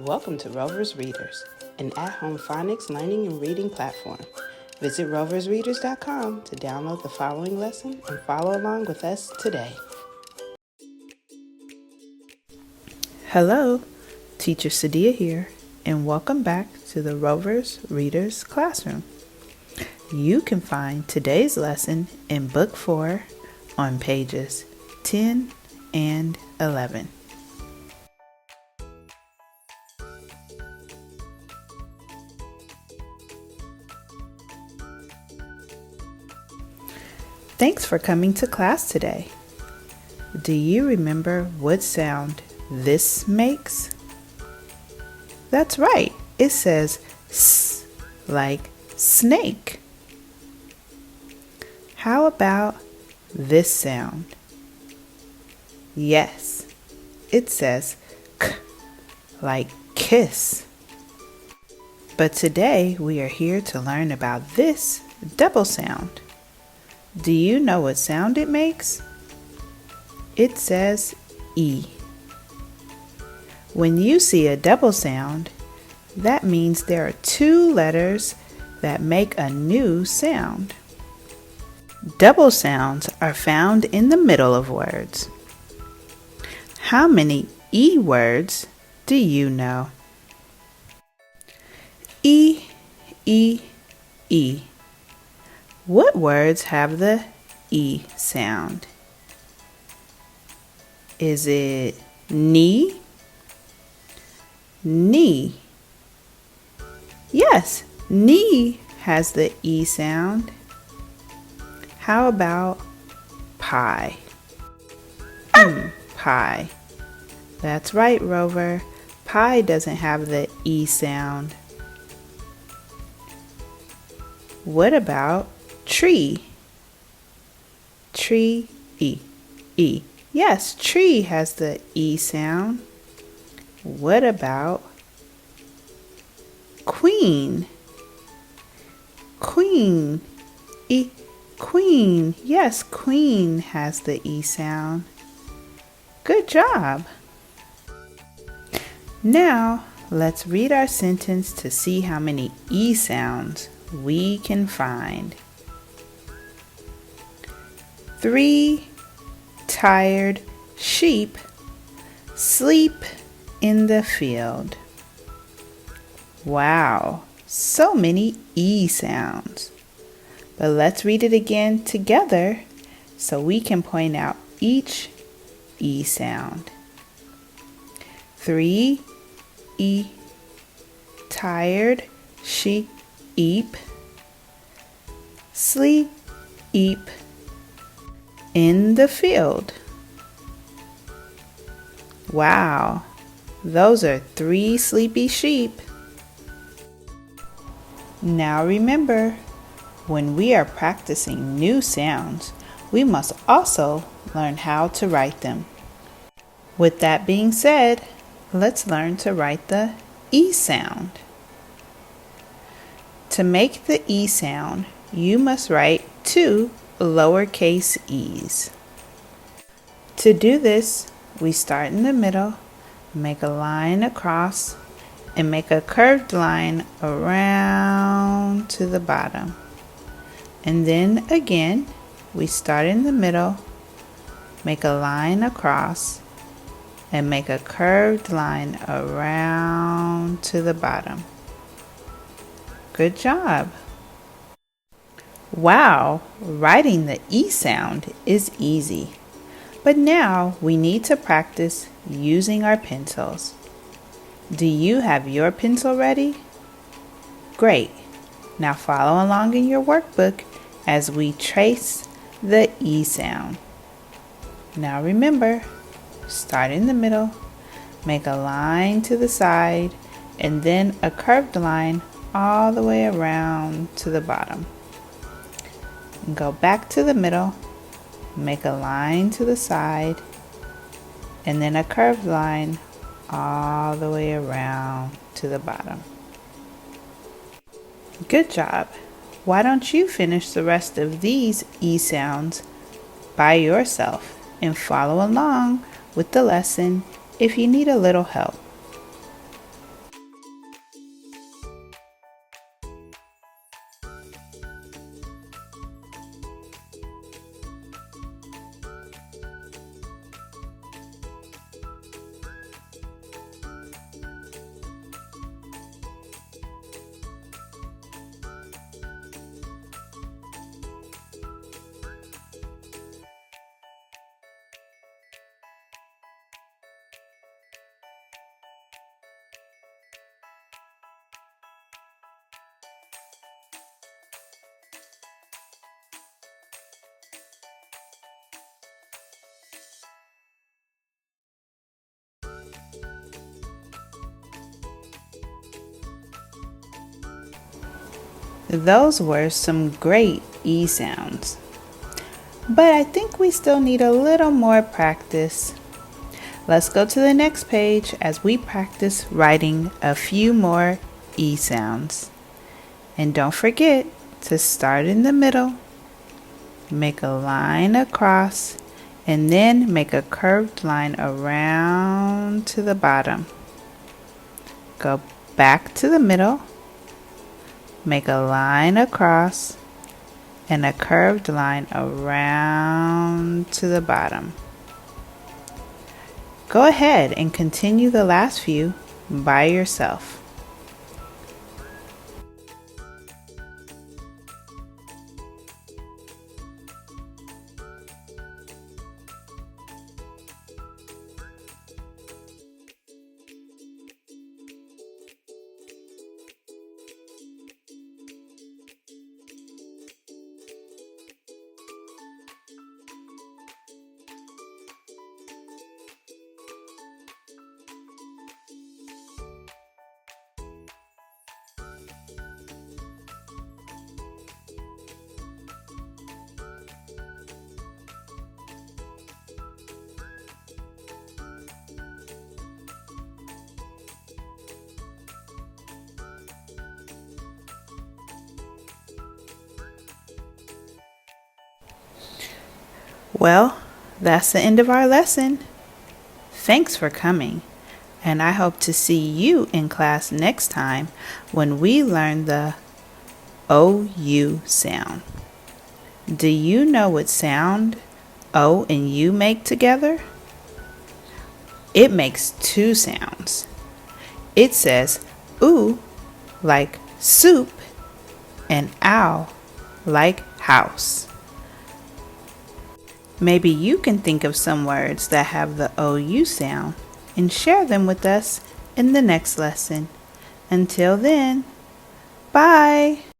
Welcome to Rovers Readers, an at-home phonics learning and reading platform. Visit roversreaders.com to download the following lesson and follow along with us today. Hello, Teacher Sadia here, and welcome back to the Rovers Readers Classroom. You can find today's lesson in Book 4 on pages 10 and 11. Thanks for coming to class today. Do you remember what sound this makes? That's right, it says S like snake. How about this sound? Yes, it says K like kiss. But today we are here to learn about this double sound. Do you know what sound it makes? It says E. When you see a double sound, that means there are two letters that make a new sound. Double sounds are found in the middle of words. How many E words do you know? E, E, E. What words have the E sound? Is it knee? Knee. Yes, knee has the E sound. How about pie? Pie. That's right, Rover. Pie doesn't have the E sound. What about tree? Tree, E, E. Yes, tree has the E sound. What about queen? Queen, E, queen. Yes, queen has the E sound. Good job. Now, let's read our sentence to see how many E sounds we can find. 3 tired sheep sleep in the field. Wow, so many E sounds. But let's read it again together so we can point out each E sound. 3 E, tired sheep sleep in the field. Wow, those are 3 sleepy sheep. Now remember, when we are practicing new sounds, we must also learn how to write them. With that being said, let's learn to write the E sound. To make the E sound, you must write 2 lowercase e's. To do this, we start in the middle, make a line across, and make a curved line around to the bottom. And then again, we start in the middle, make a line across, and make a curved line around to the bottom. Good job! Wow, writing the E sound is easy. But now we need to practice using our pencils. Do you have your pencil ready? Great. Now follow along in your workbook as we trace the E sound. Now remember, start in the middle, make a line to the side, and then a curved line all the way around to the bottom. And go back to the middle, make a line to the side, and then a curved line all the way around to the bottom. Good job. Why don't you finish the rest of these E sounds by yourself and follow along with the lesson if you need a little help. Those were some great E sounds. But I think we still need a little more practice. Let's go to the next page as we practice writing a few more E sounds. And don't forget to start in the middle, make a line across, and then make a curved line around to the bottom. Go back to the middle, make a line across, and a curved line around to the bottom. Go ahead and continue the last few by yourself. Well, that's the end of our lesson. Thanks for coming, and I hope to see you in class next time when we learn the OU sound. Do you know what sound O and U make together? It makes two sounds. It says oo like soup and ow like house. Maybe you can think of some words that have the OU sound and share them with us in the next lesson. Until then, bye!